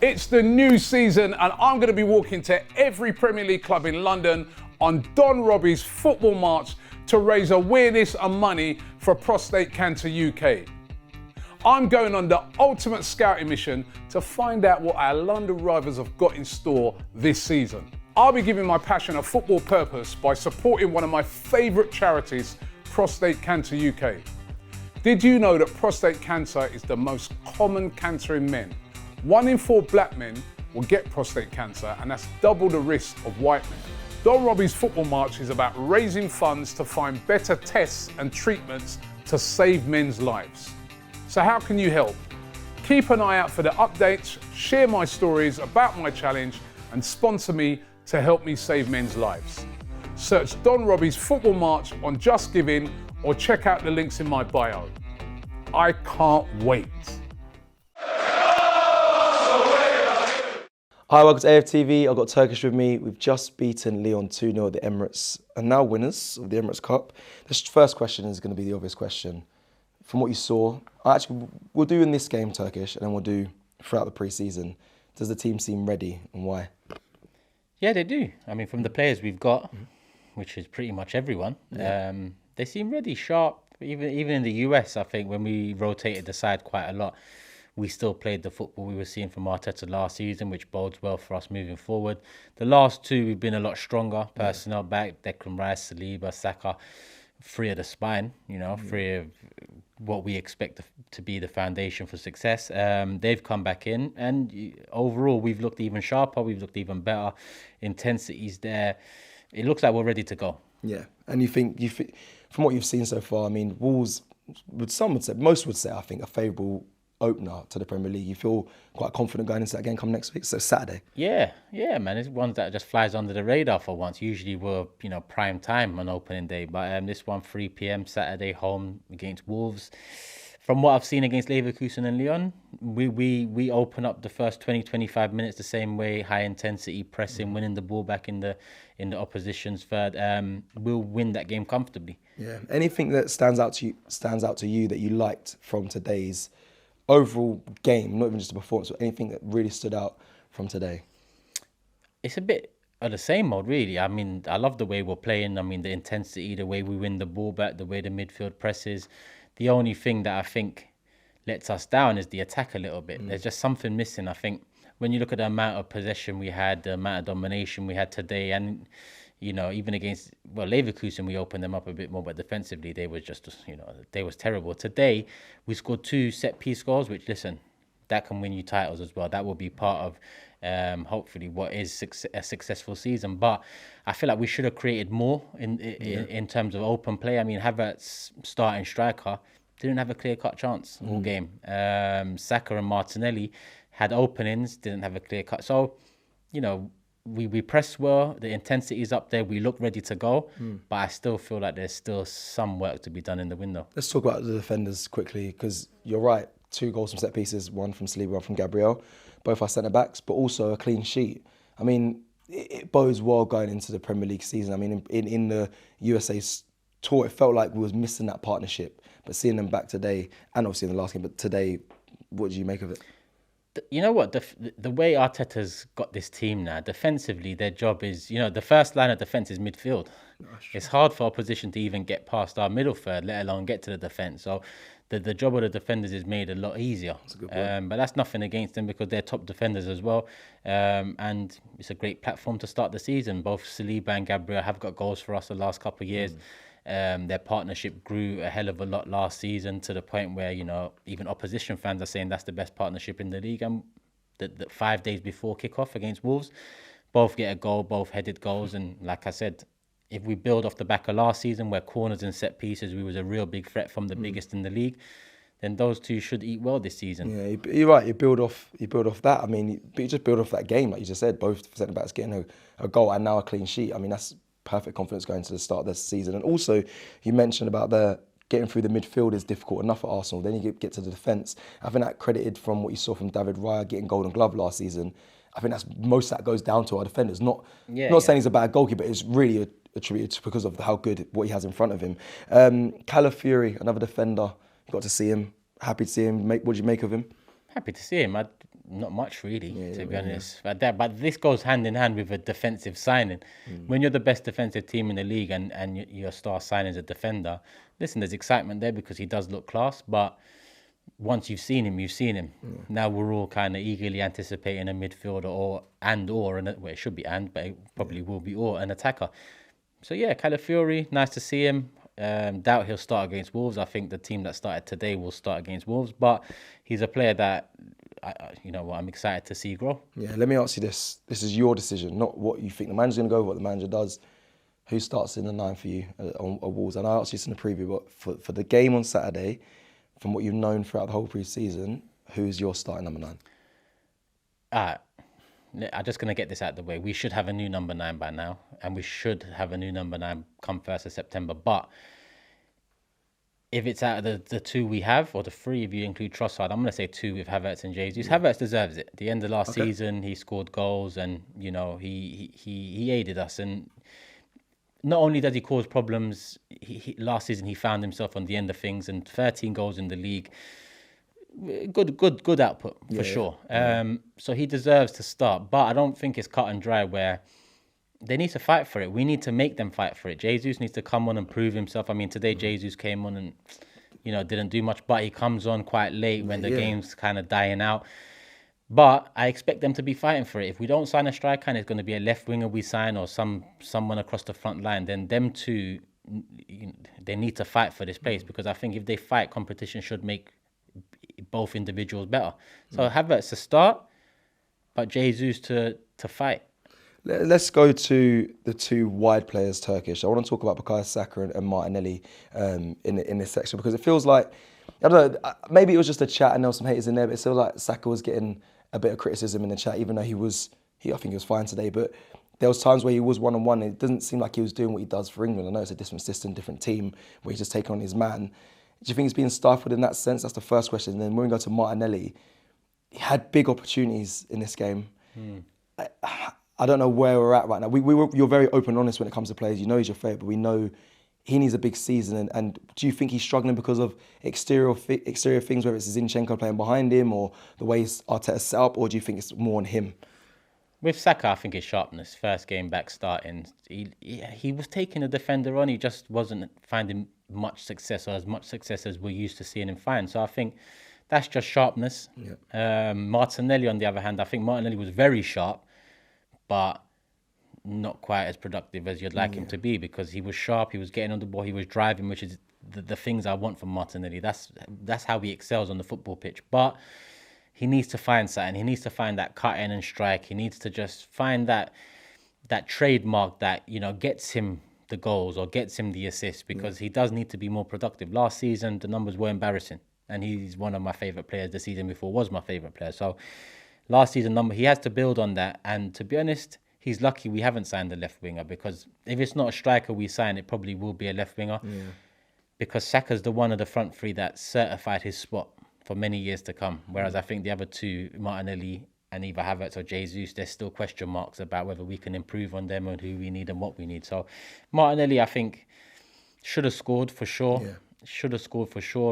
It's the new season and I'm going to be walking to every Premier League club in London on Don Robbie's Football March to raise awareness and money for Prostate Cancer UK. I'm going on the ultimate scouting mission to find out what our London rivals have got in store this season. I'll be giving my passion a football purpose by supporting one of my favourite charities, Prostate Cancer UK. Did you know that prostate cancer is the most common cancer in men? 1 in 4 black men will get prostate cancer, and that's double the risk of white men. Don Robbie's Football March is about raising funds to find better tests and treatments to save men's lives. So how can you help? Keep an eye out for the updates, share my stories about my challenge, and sponsor me to help me save men's lives. Search Don Robbie's Football March on Just Giving or check out the links in my bio. I can't wait. Hi, welcome to AFTV. I've got Turkish with me. We've just beaten Lyon 2-0 at the Emirates and now winners of the Emirates Cup. This first question is going to be the obvious question. From what you saw, we'll do in this game, Turkish, and then we'll do throughout the pre-season. Does the team seem ready and why? Yeah, they do. I mean, from the players we've got, which is pretty much everyone, they seem ready, sharp. Even in the US, I think, when we rotated the side quite a lot, we still played the football we were seeing from Arteta last season, which bodes well for us moving forward. The last two, we've been a lot stronger. Personnel back, Declan Rice, Saliba, Saka, free of the spine, free of what we expect to be the foundation for success. They've come back in, and overall, we've looked even sharper, we've looked even better. Intensity's there. It looks like we're ready to go. Yeah, and you think, from what you've seen so far, I mean, Wolves, most would say, I think, a favourable opener to the Premier League. You feel quite confident going into that game come next week, so Saturday? Yeah, man. It's one that just flies under the radar for once. Usually we're, prime time on opening day, but this one 3 p.m. Saturday home against Wolves. From what I've seen against Leverkusen and Lyon, we open up the first 20-25 minutes the same way, high intensity pressing, winning the ball back in the opposition's third. We'll win that game comfortably. Yeah. Anything that stands out to you that you liked from today's overall game, not even just a performance, but anything that really stood out from today? It's a bit of the same mode, really. I mean, I love the way we're playing. I mean, the intensity, the way we win the ball back, the way the midfield presses. The only thing that I think lets us down is the attack a little bit. There's just something missing. I think when you look at the amount of possession we had, the amount of domination we had today, and even against Leverkusen, we opened them up a bit more, but defensively they were just they was terrible. Today we scored 2 set piece goals, which, listen, that can win you titles as well. That will be part of hopefully what is a successful season. But I feel like we should have created more in terms of open play. I mean, Havertz, starting striker, didn't have a clear-cut chance all game. Saka and Martinelli had openings, didn't have a clear cut. So, we press well, the intensity is up there, we look ready to go, but I still feel like there's still some work to be done in the window. Let's talk about the defenders quickly, because you're right, 2 goals from set pieces, 1 from Saliba, 1 from Gabriel, both our centre-backs, but also a clean sheet. I mean, it bodes well going into the Premier League season. I mean, in the USA's tour, it felt like we was missing that partnership, but seeing them back today, and obviously in the last game, but today, what did you make of it? You know what, the way Arteta's got this team now, defensively, their job is, the first line of defence is midfield. It's hard for opposition to even get past our middle third, let alone get to the defence. So the job of the defenders is made a lot easier. That's a good point. But that's nothing against them because they're top defenders as well. And it's a great platform to start the season. Both Saliba and Gabriel have got goals for us the last couple of years. Their partnership grew a hell of a lot last season to the point where, even opposition fans are saying that's the best partnership in the league. And the 5 days before kickoff against Wolves, both get a goal, both headed goals. And like I said, if we build off the back of last season where corners and set pieces, we was a real big threat from the biggest in the league, then those two should eat well this season. Yeah, you're right. You build off that. I mean, but you just build off that game, like you just said. Both centre backs getting a goal and now a clean sheet. I mean, that's perfect confidence going to the start of this season. And also, you mentioned about getting through the midfield is difficult enough at Arsenal. Then you get to the defence. I think that credited from what you saw from David Raya getting Golden Glove last season. I think that's most of that goes down to our defenders. Not saying he's a bad goalkeeper, but it's really attributed to because of how good what he has in front of him. Calafiori, another defender. You got to see him. Happy to see him. What did you make of him? Happy to see him. Not much really, to be honest. But this goes hand in hand with a defensive signing. When you're the best defensive team in the league and your star signing is a defender, listen, there's excitement there because he does look class. But once you've seen him, you've seen him. Now we're all kind of eagerly anticipating a midfielder or it should be but it probably will be or an attacker. So yeah, Calafiori, nice to see him. Doubt he'll start against Wolves. I think the team that started today will start against Wolves, but he's a player that I'm excited to see grow. Yeah, let me ask you this. This is your decision, not what you think the manager's going to go, what the manager does. Who starts in the 9 for you on Wolves? And I asked you this in the preview, but for the game on Saturday, from what you've known throughout the whole pre-season, who's your starting number 9? I'm just going to get this out of the way. We should have a new number 9 by now, and we should have a new number 9 come 1st of September. But if it's out of the 2 we have, or the 3 if you include Trossard, I'm going to say 2 with Havertz and Jesus. Havertz deserves it. At the end of last season, he scored goals, and he aided us. And not only does he cause problems, last season he found himself on the end of things, and 13 goals in the league. Good output for sure. So he deserves to start, but I don't think it's cut and dry where they need to fight for it. We need to make them fight for it. Jesus needs to come on and prove himself. I mean, today Jesus came on and didn't do much, but he comes on quite late when the game's kind of dying out. But I expect them to be fighting for it. If we don't sign a striker and it's going to be a left winger we sign or someone across the front line, then them two, they need to fight for this place, because I think if they fight, competition should make both individuals better. So Havertz to start, but Jesus to fight. Let's go to the 2 wide players, Turkish. I want to talk about Bukayo Saka and Martinelli in this section, because it feels like, I don't know, maybe it was just a chat and there was some haters in there, but it feels like Saka was getting a bit of criticism in the chat, even though I think he was fine today. But there was times where he was one-on-one, and it doesn't seem like he was doing what he does for England. I know it's a different system, different team, where he's just taking on his man. Do you think he's being stifled in that sense? That's the first question. And then when we go to Martinelli, he had big opportunities in this game. I don't know where we're at right now. You're very open and honest when it comes to players. You know he's your favourite, but we know he needs a big season. And do you think he's struggling because of exterior things, whether it's Zinchenko playing behind him or the way Arteta's set up, or do you think it's more on him? With Saka, I think his sharpness, first game back starting, he was taking a defender on. He just wasn't finding much success, or as much success as we're used to seeing him find. So I think that's just sharpness. Martinelli, on the other hand, I think Martinelli was very sharp, but not quite as productive as you'd like him to be, because he was sharp, he was getting on the ball, he was driving, which is the things I want from Martinelli. That's how he excels on the football pitch. But he needs to find something. He needs to find that cut in and strike. He needs to just find that trademark that gets him the goals or gets him the assists, because he does need to be more productive. Last season, the numbers were embarrassing, and he's one of my favourite players. The season before was my favourite player. So last season number, he has to build on that. And to be honest, he's lucky we haven't signed a left winger, because if it's not a striker we sign, it probably will be a left winger. Because Saka's the one of the front 3 that certified his spot for many years to come. Whereas I think the other 2, Martinelli and either Havertz or Jesus, there's still question marks about whether we can improve on them and who we need and what we need. So Martinelli, I think, should have scored for sure.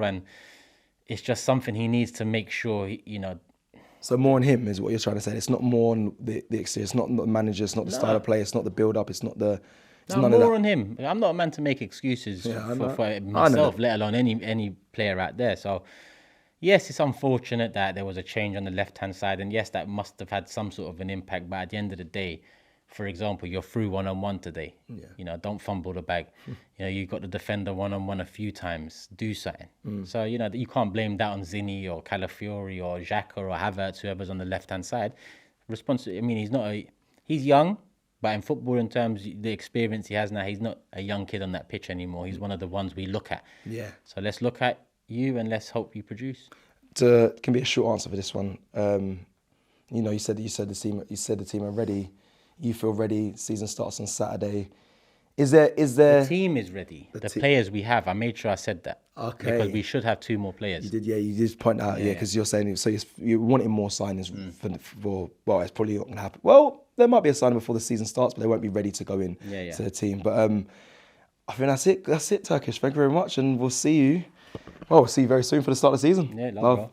And it's just something he needs to make sure, So more on him is what you're trying to say. It's not more on the exterior. It's not the manager. It's not the style of play. It's not the build-up. It's not the... more on him. I'm not a man to make excuses for myself, let alone any player out there. So yes, it's unfortunate that there was a change on the left-hand side, and yes, that must have had some sort of an impact. But at the end of the day, for example, you're through one-on-one today. Don't fumble the bag. You got the defender one-on-one a few times. Do something. So you can't blame that on Zinni or Calafiori or Xhaka or Havertz, whoever's on the left-hand side. He's young, but in football, in terms of the experience he has now, he's not a young kid on that pitch anymore. He's one of the ones we look at. So let's look at you and let's hope you produce. It can be a short answer for this one. You said the team are ready. You feel ready. Season starts on Saturday. Is there? The team is ready. The players we have. I made sure I said that. Okay. Because we should have 2 more players. You did. Yeah, you did point out. Yeah, because you're saying so. You're wanting more signings for. Well, it's probably not going to happen. Well, there might be a signing before the season starts, but they won't be ready to go in to the team. But I think that's it. That's it, Turkish. Thank you very much, and we'll see you. Well, we'll see you very soon for the start of the season. Yeah, love.